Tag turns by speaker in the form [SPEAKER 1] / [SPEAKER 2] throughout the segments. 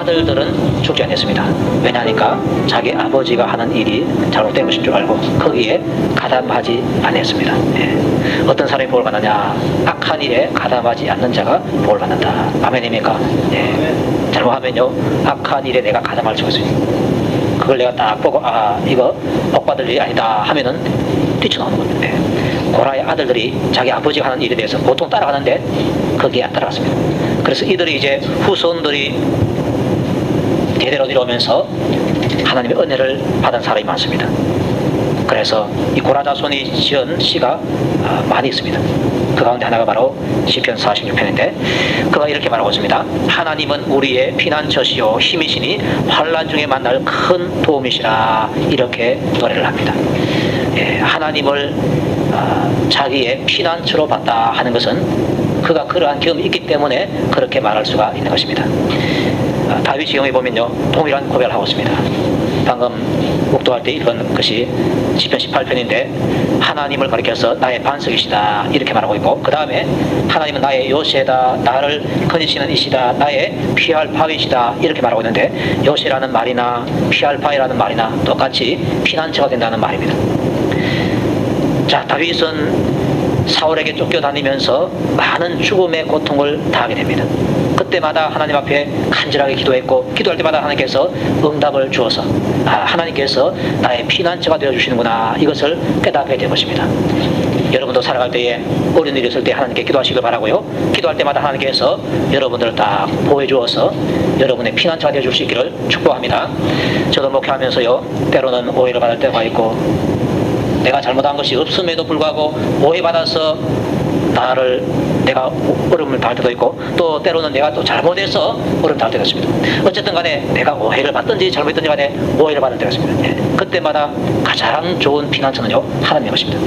[SPEAKER 1] 아들들은 죽지 않았습니다. 왜냐하니까 자기 아버지가 하는 일이 잘못된 것인 줄 알고 거기에 가담하지 않았습니다. 예. 어떤 사람이 복을 받느냐? 악한 일에 가담하지 않는 자가 복을 받는다. 아멘입니까? 예. 잘못하면요, 악한 일에 내가 가담할 수가 있어요. 그걸 내가 딱 보고 이거 복 받을 일이 아니다 하면은 뛰쳐나오는 겁니다. 예. 고라의 아들들이 자기 아버지가 하는 일에 대해서 보통 따라가는데 거기에 안 따라갔습니다. 그래서 이들이 이제 후손들이 대대로 내려오면서 하나님의 은혜를 받은 사람이 많습니다. 그래서 이 고라 자손이 지은 시가 많이 있습니다. 그 가운데 하나가 바로 시편 46편인데 그가 이렇게 말하고 있습니다. 하나님은 우리의 피난처시요 힘이시니 환난 중에 만날 큰 도움이시라. 이렇게 노래를 합니다. 예, 하나님을 자기의 피난처로 봤다 하는 것은 그가 그러한 경험이 있기 때문에 그렇게 말할 수가 있는 것입니다. 다윗의 경우에 보면요, 동일한 고백을 하고 있습니다. 방금 묵도할 때 읽은 것이 시편 18편인데 하나님을 가리켜서 나의 반석이시다 이렇게 말하고 있고, 그 다음에 하나님은 나의 요새다, 나를 거니시는 이시다, 나의 피할 바위시다 이렇게 말하고 있는데, 요새라는 말이나 피할 바위라는 말이나 똑같이 피난처가 된다는 말입니다. 자, 다윗은 사울에게 쫓겨다니면서 많은 죽음의 고통을 당하게 됩니다. 그때마다 하나님 앞에 간절하게 기도했고, 기도할 때마다 하나님께서 응답을 주어서 하나님께서 나의 피난처가 되어주시는구나, 이것을 깨닫게 된 것입니다. 여러분도 살아갈 때에 어려운 일이 있을 때 하나님께 기도하시길 바라고요, 기도할 때마다 하나님께서 여러분들을 딱 보호해 주어서 여러분의 피난처가 되어줄 수 있기를 축복합니다. 저도 목회하면서요, 때로는 오해를 받을 때가 있고 내가 잘못한 것이 없음에도 불구하고 오해받아서 내가 어려움을 당할 때도 있고, 또 때로는 내가 또 잘못해서 어려움을 당할 때도 있습니다. 어쨌든 간에 내가 오해를 받든지 잘못했든지 간에 오해를 받을 때가 있습니다. 예. 그때마다 가장 좋은 피난처는요, 하나님의 것입니다.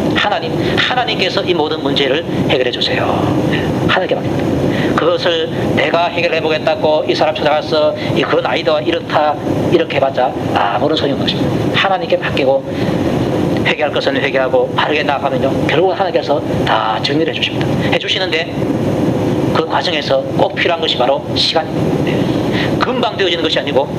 [SPEAKER 1] 하나님께서 이 모든 문제를 해결해 주세요. 예. 하나님께 맡깁니다. 그것을 내가 해결해 보겠다고 이 사람 찾아가서 그 나이도와 이렇다 이렇게 해봤자 아무런 소용없는 것입니다. 하나님께 맡기고 회개할 것은 회개하고 바르게 나아가면요, 결국 하나님께서 다 정리를 해주십니다. 해주시는데 그 과정에서 꼭 필요한 것이 바로 시간입니다. 네. 금방 되어지는 것이 아니고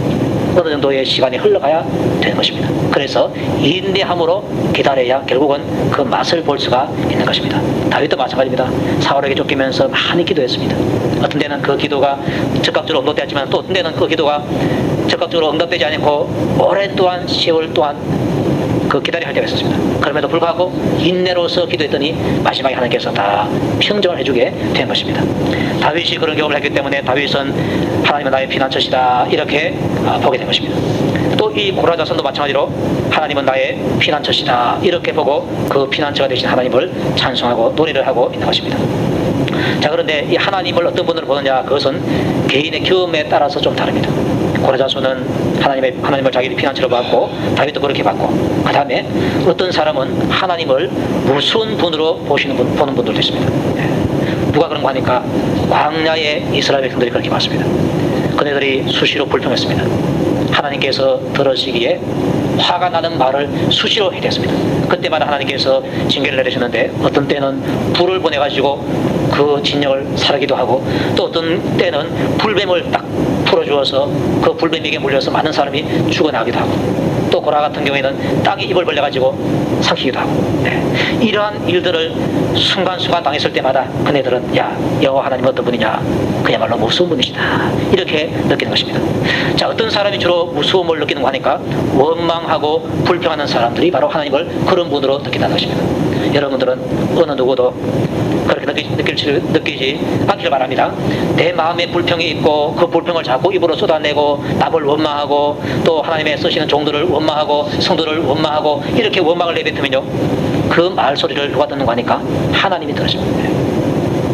[SPEAKER 1] 어느 정도의 시간이 흘러가야 되는 것입니다. 그래서 인내함으로 기다려야 결국은 그 맛을 볼 수가 있는 것입니다. 다윗도 마찬가지입니다. 사울에게 쫓기면서 많이 기도했습니다. 어떤 데는 그 기도가 즉각적으로 응답되었지만, 또 어떤 데는 그 기도가 즉각적으로 응답되지 않고 오랫동안 세월 동안 기다려야 할 때가 있었습니다. 그럼에도 불구하고 인내로서 기도했더니 마지막에 하나님께서 다 평정을 해주게 된 것입니다. 다윗이 그런 경험을 했기 때문에 다윗은 하나님은 나의 피난처시다 이렇게 보게 된 것입니다. 또 이 고라 자손도 마찬가지로 하나님은 나의 피난처시다 이렇게 보고 그 피난처가 되신 하나님을 찬송하고 노래를 하고 있는 것입니다. 자, 그런데 이 하나님을 어떤 분으로 보느냐, 그것은 개인의 경험에 따라서 좀 다릅니다. 고라 자손은 하나님을 자기 피난처로 봤고, 다윗도 그렇게 봤고, 그 다음에 어떤 사람은 하나님을 무서운 분으로 보는 분들도 있습니다. 누가 그런 거 하니까 광야의 이스라엘 백성들이 그렇게 봤습니다. 그네들이 수시로 불평했습니다. 하나님께서 들으시기에 화가 나는 말을 수시로 해댔습니다. 그때마다 하나님께서 징계를 내리셨는데, 어떤 때는 불을 보내가지고 그 진영을 사르기도 하고, 또 어떤 때는 불뱀을 딱 풀어주어서 그 불뱀에게 물려서 많은 사람이 죽어나가기도 하고, 또 고라 같은 경우에는 땅에 입을 벌려가지고 삼키기도 하고, 네. 이러한 일들을 순간순간 당했을 때마다 그네들은 여호와 하나님 어떤 분이냐, 그야말로 무서운 분이시다 이렇게 느끼는 것입니다. 자, 어떤 사람이 주로 무서움을 느끼는 거 하니까 원망하고 불평하는 사람들이 바로 하나님을 그런 분으로 느낀다는 것입니다. 여러분들은 어느 누구도 그렇게 느끼지 않기를 바랍니다. 내 마음에 불평이 있고 그 불평을 자꾸 입으로 쏟아내고 남을 원망하고 또 하나님의 쓰시는 종들을 원망하고 성도를 원망하고 이렇게 원망을 내뱉으면요, 그 말소리를 누가 듣는 거 하니까 하나님이 들으십니다.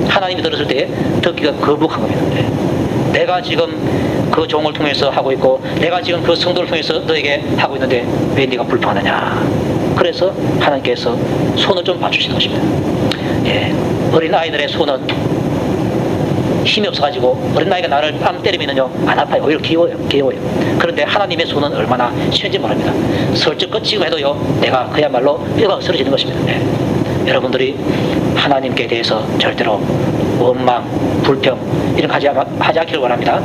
[SPEAKER 1] 하나님이 들었을 때 듣기가 거북한 겁니다. 내가 지금 그 종을 통해서 하고 있고 내가 지금 그 성도를 통해서 너에게 하고 있는데 왜 네가 불평하느냐. 그래서 하나님께서 손을 좀 봐주시는 것입니다. 어린 아이들의 손은 힘이 없어가지고 어린아이가 나를 뺨 때리면요 안 아파요. 오히려 귀여워요. 그런데 하나님의 손은 얼마나 쉬운지 모릅니다. 슬쩍 끄치고 해도요 내가 그야말로 뼈가 쓰러지는 것입니다. 여러분들이 하나님께 대해서 절대로 원망, 불평 이런 거 하지 않기를 원합니다.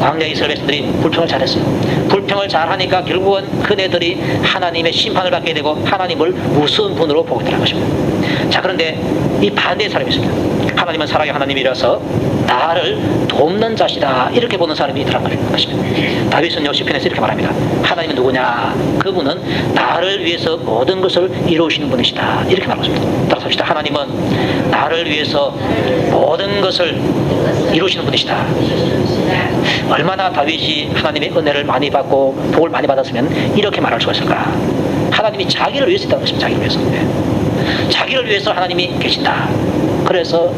[SPEAKER 1] 광야의 이스라엘 백성들이 불평을 잘했어요. 불평을 잘하니까 결국은 그네들이 하나님의 심판을 받게 되고 하나님을 우스운 분으로 보게 되는 것입니다. 자, 그런데 이 반대의 사람이 있습니다. 하나님은 사랑의 하나님이라서 나를 돕는 자시다 이렇게 보는 사람이 있더라는 것입니다. 다윗은 시편에서 이렇게 말합니다. 하나님은 누구냐? 그분은 나를 위해서 모든 것을 이루시는 분이시다 이렇게 말하고 있습니다. 따라서 합시다. 하나님은 나를 위해서 모든 것을 이루시는 분이시다. 얼마나 다윗이 하나님의 은혜를 많이 받고 복을 많이 받았으면 이렇게 말할 수가 있을까? 하나님이 자기를 위해서 있다는 것입니다. 자기를 위해서. 자기를 위해서 하나님이 계신다. 그래서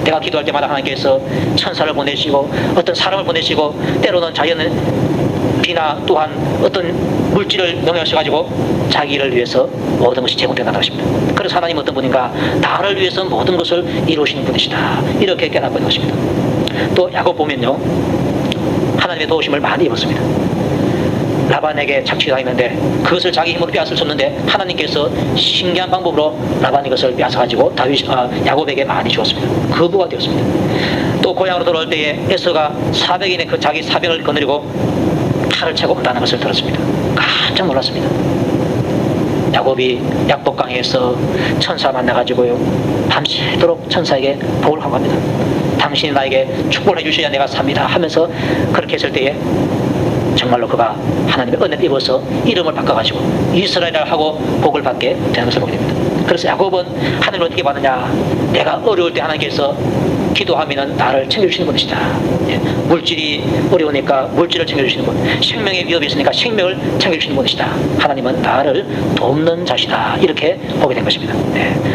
[SPEAKER 1] 내가 기도할 때마다 하나님께서 천사를 보내시고 어떤 사람을 보내시고 때로는 자연은 비나 또한 어떤 물질을 명령하셔가지고 자기를 위해서 모든 것이 제공된다는 것입니다. 그래서 하나님은 어떤 분인가? 나를 위해서 모든 것을 이루시는 분이시다 이렇게 깨닫고 있는 것입니다. 또 야곱 보면요, 하나님의 도우심을 많이 입었습니다. 라반에게 착취당했는데 그것을 자기 힘으로 빼앗을 수 없는데 하나님께서 신기한 방법으로 라반이 그것을 빼앗아가지고 야곱에게 많이 주었습니다. 거부가 되었습니다. 또 고향으로 돌아올 때에 에서가 400인의 그 자기 사병을 거느리고 칼을 차고 온다는 것을 들었습니다. 깜짝 놀랐습니다. 야곱이 약복강에서 천사 만나가지고요, 밤새도록 천사에게 복을 강구합니다. 당신이 나에게 축복을 해주셔야 내가 삽니다 하면서 그렇게 했을 때에 정말로 그가 하나님의 은혜를 입어서 이름을 바꿔가지고 이스라엘이라 하고 복을 받게 되는 것을 보게 됩니다. 그래서 야곱은 하나님을 어떻게 받느냐? 내가 어려울 때 하나님께서 기도하면 나를 챙겨주시는 분이시다. 물질이 어려우니까 물질을 챙겨주시는 분, 생명의 위협이 있으니까 생명을 챙겨주시는 분이시다. 하나님은 나를 돕는 자시다 이렇게 보게 된 것입니다.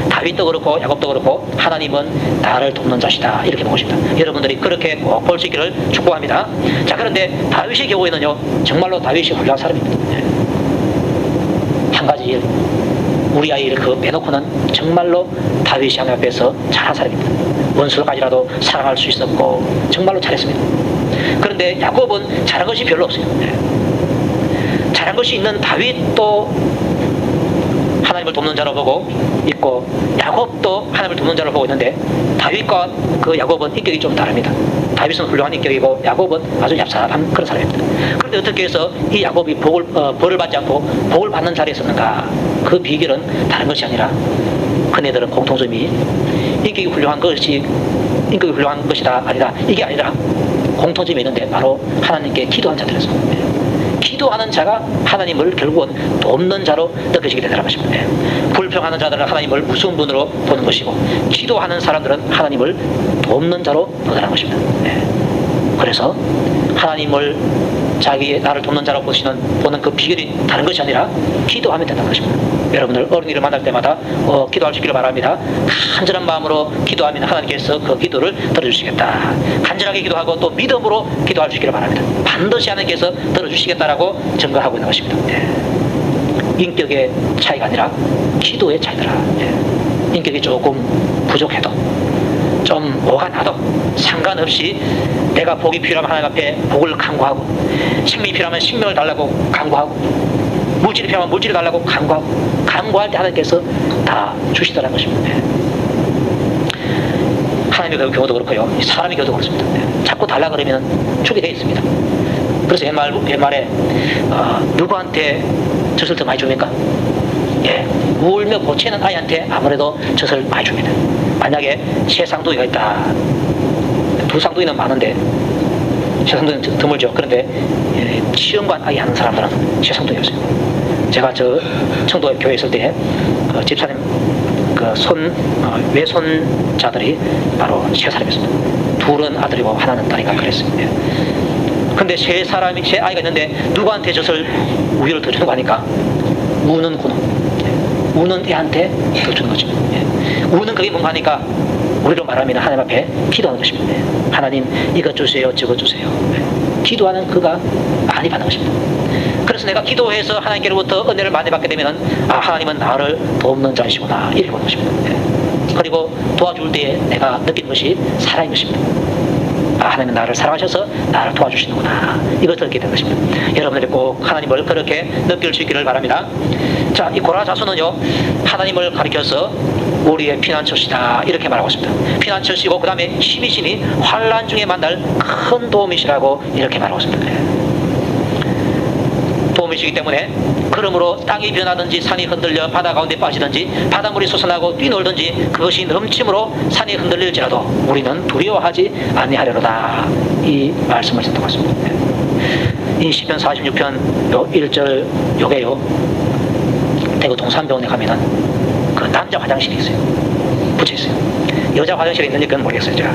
[SPEAKER 1] 다윗도 그렇고 야곱도 그렇고 하나님은 나를 돕는 자시다 이렇게 보고 싶다. 여러분들이 그렇게 꼭 볼 수 있기를 축복합니다. 자, 그런데 다윗의 경우에는요, 정말로 다윗이 훌륭한 사람입니다. 한 가지 일, 우리 아이를 빼놓고는 정말로 다윗이 하나님 앞에서 잘한 사람입니다. 원수를까지라도 사랑할 수 있었고 정말로 잘했습니다. 그런데 야곱은 잘한 것이 별로 없어요. 잘한 것이 있는 다윗도 하나님을 돕는 자로 보고 있고 야곱도 하나님을 돕는 자로 보고 있는데 다윗과 그 야곱은 인격이 좀 다릅니다. 다윗은 훌륭한 인격이고 야곱은 아주 얍삽한 그런 사람입니다. 그런데 어떻게 해서 이 야곱이 벌을 받지 않고 복을 받는 자리에 있었는가? 그 비결은 다른 것이 아니라 그네들은 공통점이 인격이 훌륭한 것이다 아니다, 이게 아니라 공통점이 있는데 바로 하나님께 기도한 자들이었습니다. 기도하는 자가 하나님을 결국은 돕는 자로 느껴지게 되더라는 것입니다. 불평하는 자들은 하나님을 무서운 분으로 보는 것이고 기도하는 사람들은 하나님을 돕는 자로 보더라는 것입니다. 그래서 하나님을 나를 돕는 자로 보는 그 비결이 다른 것이 아니라 기도하면 된다는 것입니다. 여러분들 어린이를 만날 때마다 기도할 수 있기를 바랍니다. 간절한 마음으로 기도하면 하나님께서 그 기도를 들어주시겠다. 간절하게 기도하고 또 믿음으로 기도할 수 있기를 바랍니다. 반드시 하나님께서 들어주시겠다라고 증거하고 있는 것입니다. 인격의 차이가 아니라 기도의 차이더라. 인격이 조금 부족해도 좀 뭐가 나도 상관없이 내가 복이 필요하면 하나님 앞에 복을 간구하고 생명이 필요하면 생명을 달라고 간구하고 물질이 필요하면 물질을 달라고 간구할 때 하나님께서 다 주시더라는 것입니다. 하나님의 경우도 그렇고요, 사람의 경우도 그렇습니다. 자꾸 달라 그러면 주게 되어 있습니다. 그래서 옛말에 누구한테 젖을 더 많이 줍니까? 울며 보채는 아이한테 아무래도 젖을 많이 줍니다. 만약에 세 쌍둥이가 있다. 두 쌍둥이는 많은데 세 쌍둥이는 드물죠. 그런데 시험관 아이 하는 사람들은 세 쌍둥이였어요. 제가 청도 교회에 있을 때 집사님 외손자들이 바로 세 사람이었습니다. 둘은 아들이고 하나는 딸이가 그랬어요. 근데 세 아이가 있는데 누구한테 젖을 우유를 더 주는 거 하니까 우는 애한테 더 주는 거죠. 우는 그게 뭔가 하니까 우리로 말하면 하나님 앞에 기도하는 것입니다. 하나님 이것 주세요, 저것 주세요. 기도하는 그가 많이 받는 것입니다. 그래서 내가 기도해서 하나님께로부터 은혜를 많이 받게 되면 하나님은 나를 돕는 자이시구나 이렇게 보는 것입니다. 그리고 도와줄 때에 내가 느끼는 것이 사랑인 것입니다. 하나님은 나를 사랑하셔서 나를 도와주시는구나 이것을 느끼게 된 것입니다. 여러분들이 꼭 하나님을 그렇게 느낄 수 있기를 바랍니다. 자, 이 고라 자손은요 하나님을 가리켜서 우리의 피난처시다 이렇게 말하고 있습니다. 피난처시고 그 다음에 힘이시니 환난 중에 만날 큰 도움이시라고 이렇게 말하고 있습니다. 도움이시기 때문에 그러므로 땅이 변하든지 산이 흔들려 바다 가운데 빠지든지 바닷물이 솟아나고 뛰놀든지 그것이 넘침으로 산이 흔들릴지라도 우리는 두려워하지 아니하려로다 이 말씀을 듣고 있습니다. 이 시편 46편 요 1절 요게요 대구 동산병원에 가면은 그 남자 화장실이 있어요. 붙여 있어요. 여자 화장실이 있는지 그건 모르겠어요. 제가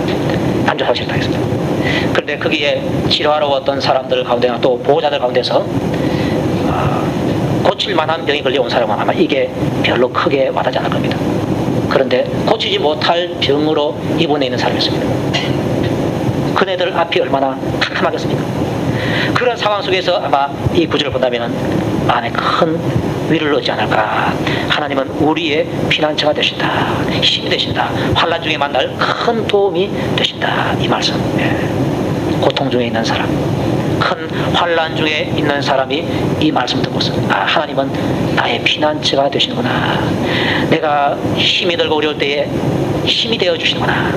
[SPEAKER 1] 남자 화장실 다 있습니다. 그런데 거기에 치료하러 왔던 사람들 가운데나 또 보호자들 가운데서 고칠만한 병이 걸려온 사람은 아마 이게 별로 크게 와닿지 않을 겁니다. 그런데 고치지 못할 병으로 입원해 있는 사람이 있습니다. 그네들 앞이 얼마나 캄캄하겠습니까? 그런 상황 속에서 아마 이 구절을 본다면 마음에 큰 위를 얻지 않을까. 하나님은 우리의 피난처가 되신다. 힘이 되신다. 환난 중에 만날 큰 도움이 되신다. 이 말씀. 고통 중에 있는 사람, 큰 환난 중에 있는 사람이 이 말씀 듣고서 하나님은 나의 피난처가 되시는구나. 내가 힘이 들고 어려울 때에 힘이 되어 주시는구나.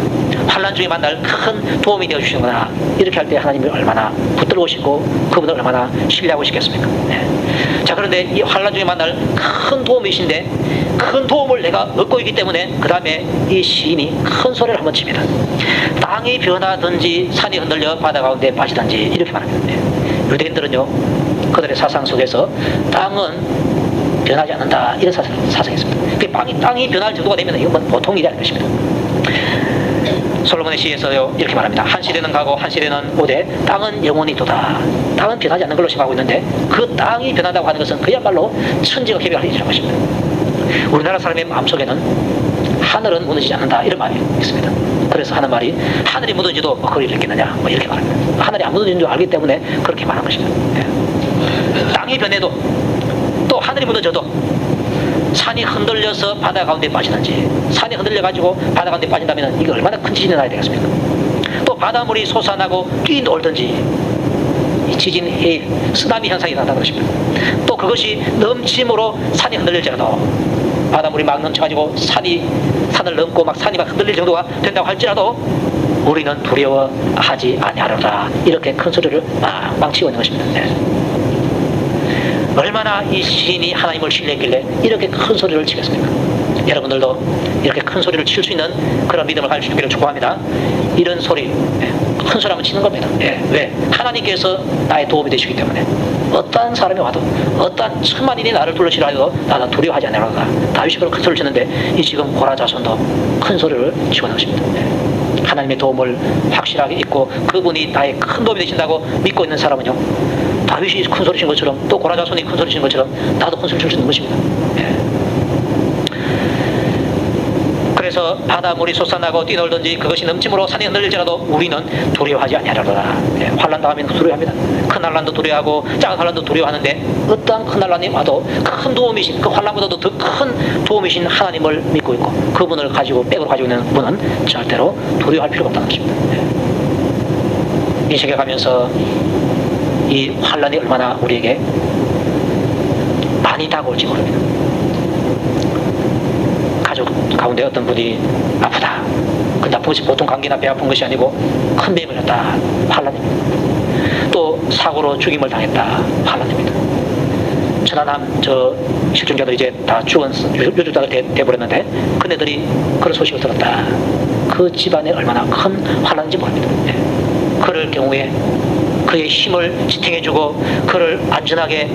[SPEAKER 1] 환난 중에 만날 큰 도움이 되어 주시는구나. 이렇게 할 때 하나님을 얼마나 붙들고 그분을 얼마나 신뢰하고 싶겠습니까? 자, 그런데 이 환난 중에 만날 큰 도움이신데 큰 도움을 내가 얻고 있기 때문에 그 다음에 이 시인이 큰 소리를 한번 칩니다. 땅이 변하든지 산이 흔들려 바다 가운데 빠지든지 이렇게 말합니다. 유대인들은요 그들의 사상 속에서 땅은 변하지 않는다 이런 사상이 있습니다. 땅이 변할 정도가 되면 이건 보통 일이 아닌 것입니다. 솔로몬의 시에서요 이렇게 말합니다. 한 시대는 가고 한 시대는 오되 땅은 영원히 도다. 땅은 변하지 않는 걸로 생각하고 있는데 그 땅이 변한다고 하는 것은 그야말로 천지가 개별할 일이라는 것입니다. 우리나라 사람의 마음속에는 하늘은 무너지지 않는다 이런 말이 있습니다. 그래서 하는 말이 하늘이 무너지도 그걸 일으키느냐 이렇게 말합니다. 하늘이 안 무너지는 줄 알기 때문에 그렇게 말한 것입니다. 땅이 변해도 또 하늘이 무너져도 산이 흔들려서 바다 가운데 빠지는지 산이 흔들려가지고 바다 가운데 빠진다면 이게 얼마나 큰 지진이 나야 되겠습니까? 또 바닷물이 솟아나고 뛰놀든지 이 지진, 해일, 쓰나미 현상이 나타나는 것입니다. 또 그것이 넘침으로 산이 흔들릴지라도 바닷물이 막 넘쳐가지고 산을 넘고 막 산이 막 흔들릴 정도가 된다고 할지라도 우리는 두려워하지 아니하리라 이렇게 큰 소리를 빵빵 치고 있는 것입니다. 얼마나 이 시인이 하나님을 신뢰했길래 이렇게 큰 소리를 치겠습니까? 여러분들도 이렇게 큰 소리를 칠 수 있는 그런 믿음을 가질 수 있기를 축복합니다. 이런 소리, 큰 소리 한번 치는 겁니다. 왜? 하나님께서 나의 도움이 되시기 때문에 어떠한 사람이 와도 어떠한 천만인이 나를 둘러치라 해도 나는 두려워하지 않으라. 다윗이 그런 큰 소리를 쳤는데 이 지금 고라 자손도 큰 소리를 치고 나십니다. 하나님의 도움을 확실하게 잊고 그분이 나의 큰 도움이 되신다고 믿고 있는 사람은요 다윗이 큰 소리 친 것처럼 또 고라 자손이 큰 소리 친 것처럼 나도 큰 소리 칠 수 있는 것입니다. 그래서 바닷물이 솟아나고 뛰놀든지 그것이 넘침으로 산이 흔들릴지라도 우리는 두려워하지 아니하리라. 환난 당하면 두려워합니다. 큰 환난도 두려워하고 작은 환난도 두려워하는데 어떠한 큰 환난이 와도 큰 도움이신 그 환난보다도 더 큰 도움이신 하나님을 믿고 있고 그분을 가지고 백으로 가지고 있는 분은 절대로 두려워할 필요가 없다는 것입니다. 이 세계 가면서 이 환난이 얼마나 우리에게 많이 다가올지 모릅니다. 가족 가운데 어떤 분이 아프다. 근데 아픈 것이 보통 감기나 배 아픈 것이 아니고 큰 병이 걸렸다. 환난입니다. 또 사고로 죽임을 당했다. 환난입니다. 천안함 실종자들이 이제 다 죽은 유족자들 돼버렸는데 그네들이 그런 소식을 들었다. 그 집안에 얼마나 큰 환난인지 모릅니다. 그럴 경우에 그의 힘을 지탱해주고 그를 안전하게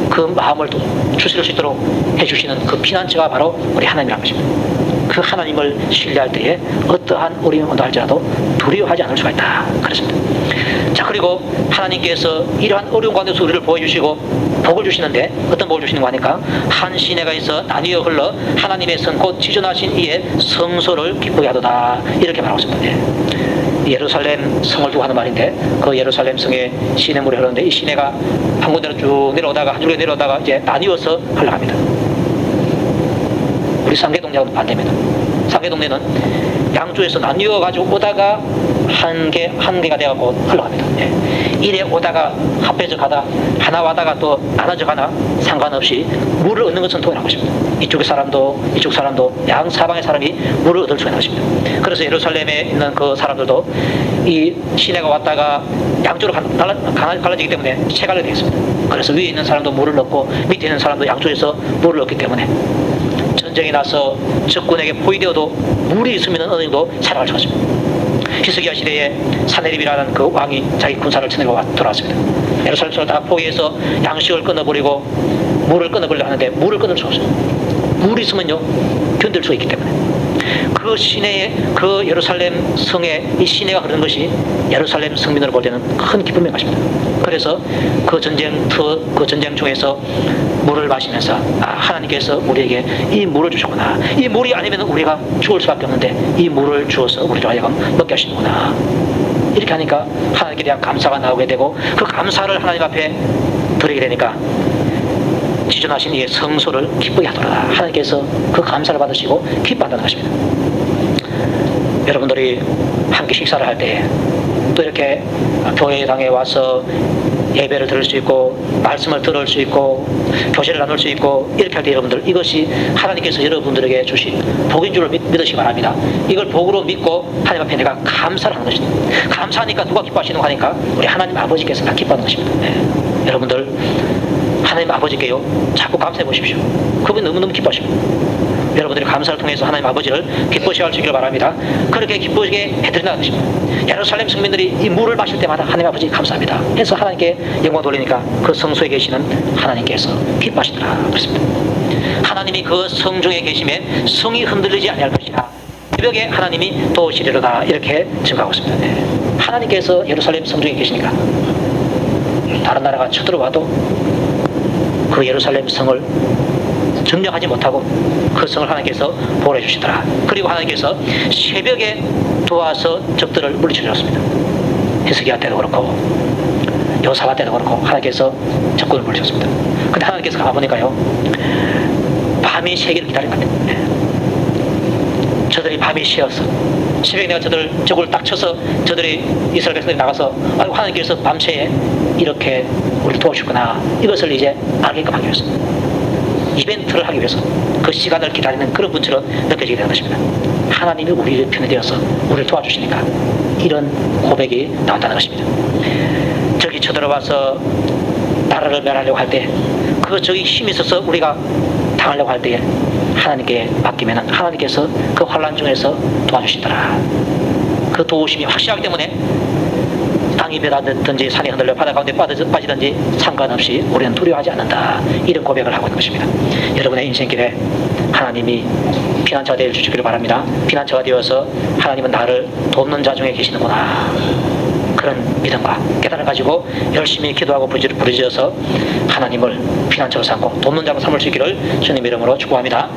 [SPEAKER 1] 그 마음을 추스릴 수 있도록 해주시는 그 피난처가 바로 우리 하나님이라는 것입니다. 그 하나님을 신뢰할 때에 어떠한 어려움이 온다 할지라도 두려워하지 않을 수가 있다. 그렇습니다. 자, 그리고 하나님께서 이러한 어려운 가운데서 우리를 보여주시고 복을 주시는데 어떤 복을 주시는 거 하니까 한 시내가 있어 나뉘어 흘러 하나님의 성 곧 지존하신 이의 성소를 기쁘게 하도다 이렇게 말하고 있습니다. 예루살렘 성을 두고 하는 말인데 그 예루살렘 성에 시냇물이 흐르는데 이 시내가 한 군데로 쭉 내려오다가 한 줄로 내려오다가 이제 나뉘어서 흘러갑니다. 우리 상계동네하고는 반대입니다. 상계동네는 양쪽에서 나뉘어 가지고 오다가 한 개가 되어갖고 흘러갑니다. 예. 이래 오다가 합해져 가다 하나 와다가 또 나눠져 가나 상관없이 물을 얻는 것은 동일한 것입니다. 이쪽 사람도 양 사방의 사람이 물을 얻을 수가 있는 것입니다. 그래서 예루살렘에 있는 그 사람들도 이 시내가 왔다가 양쪽으로 갈라지기 때문에 체갈려 되겠습니다. 그래서 위에 있는 사람도 물을 얻고 밑에 있는 사람도 양쪽에서 물을 얻기 때문에 전쟁이 나서 적군에게 포위되어도 물이 있으면 어느 정도 살아갈 수가 있습니다. 히스기야 시대에 사네립이라는 그 왕이 자기 군사를 쳐내고 돌아왔습니다. 예루살렘을 다 포기해서 양식을 끊어버리고 물을 끊어버리려 하는데 물을 끊을 수 없어요. 물이 있으면요 견딜 수 있기 때문에 그 시내에 그 예루살렘 성에 이 시내가 흐르는 것이 예루살렘 성민으로 볼 때는 큰 기쁨의 것입니다. 그래서 그 전쟁 중에서 물을 마시면서 하나님께서 우리에게 이 물을 주셨구나. 이 물이 아니면 우리가 죽을 수밖에 없는데 이 물을 주어서 우리로 하여금 먹게 하시는구나. 이렇게 하니까 하나님께 대한 감사가 나오게 되고 그 감사를 하나님 앞에 드리게 되니까 지존하신 이 성소를 기쁘게 하더라. 하나님께서 그 감사를 받으시고 기뻐한다는 것입니다. 여러분들이 함께 식사를 할 때 또 이렇게 교회당에 와서 예배를 들을 수 있고 말씀을 들을 수 있고 교제를 나눌 수 있고 이렇게 할 때 여러분들 이것이 하나님께서 여러분들에게 주신 복인 줄을 믿으시기 바랍니다. 이걸 복으로 믿고 하나님 앞에 내가 감사를 하는 것입니다. 감사하니까 누가 기뻐하시는 거 하니까 우리 하나님 아버지께서 다 기뻐하는 것입니다. 네. 여러분들 하나님 아버지께요 자꾸 감사해 보십시오. 그분이 너무너무 기뻐하십니다. 여러분들이 감사를 통해서 하나님 아버지를 기쁘시게 하시길 바랍니다. 그렇게 기쁘게 해드린다는 것입니다. 예루살렘 성민들이 이 물을 마실 때마다 하나님 아버지 감사합니다 해서 하나님께 영광 돌리니까 그 성소에 계시는 하나님께서 기뻐하시더라 그렇습니다. 하나님이 그 성중에 계심에 성이 흔들리지 아니할 것이라 새벽에 하나님이 도우시리로다 이렇게 증가하고 있습니다. 네. 하나님께서 예루살렘 성중에 계시니까 다른 나라가 쳐들어와도 그 예루살렘 성을 점령하지 못하고 그 성을 하나님께서 보호해 주시더라. 그리고 하나님께서 새벽에 도와서 적들을 물리쳐 주셨습니다. 히스기야 때도 그렇고 여호사밧 때도 그렇고 하나님께서 적군을 물리셨습니다. 근데 하나님께서 가보니까요 밤이 새기를 기다린 것 같아요. 네. 저들이 밤이 새어서 새벽에 내가 적을 딱 쳐서 저들이 이스라엘 백성들이 나가서 아이고 하나님께서 밤새에 이렇게 우리를 도와주셨구나 이것을 이제 알게끔 하기 위해서 이벤트를 하기 위해서 그 시간을 기다리는 그런 분처럼 느껴지게 되는 것입니다. 하나님이 우리 편에 되어서 우리를 도와주시니까 이런 고백이 나온다는 것입니다. 적이 쳐들어와서 나라를 멸하려고 할 때 그 적이 힘이 있어서 우리가 당하려고 할 때에 하나님께 맡기면 하나님께서 그 환난 중에서 도와주시더라. 그 도우심이 확실하기 때문에 땅이 벼닿든지 산이 흔들려 바다 가운데 빠지든지 상관없이 우리는 두려워하지 않는다. 이런 고백을 하고 있는 것입니다. 여러분의 인생길에 하나님이 피난처가 되어 주시기를 바랍니다. 피난처가 되어서 하나님은 나를 돕는 자 중에 계시는구나. 그런 믿음과 깨달음을 가지고 열심히 기도하고 부르짖어서 하나님을 피난처로 삼고 돕는 자로 삼을 수 있기를 주님 이름으로 축복합니다.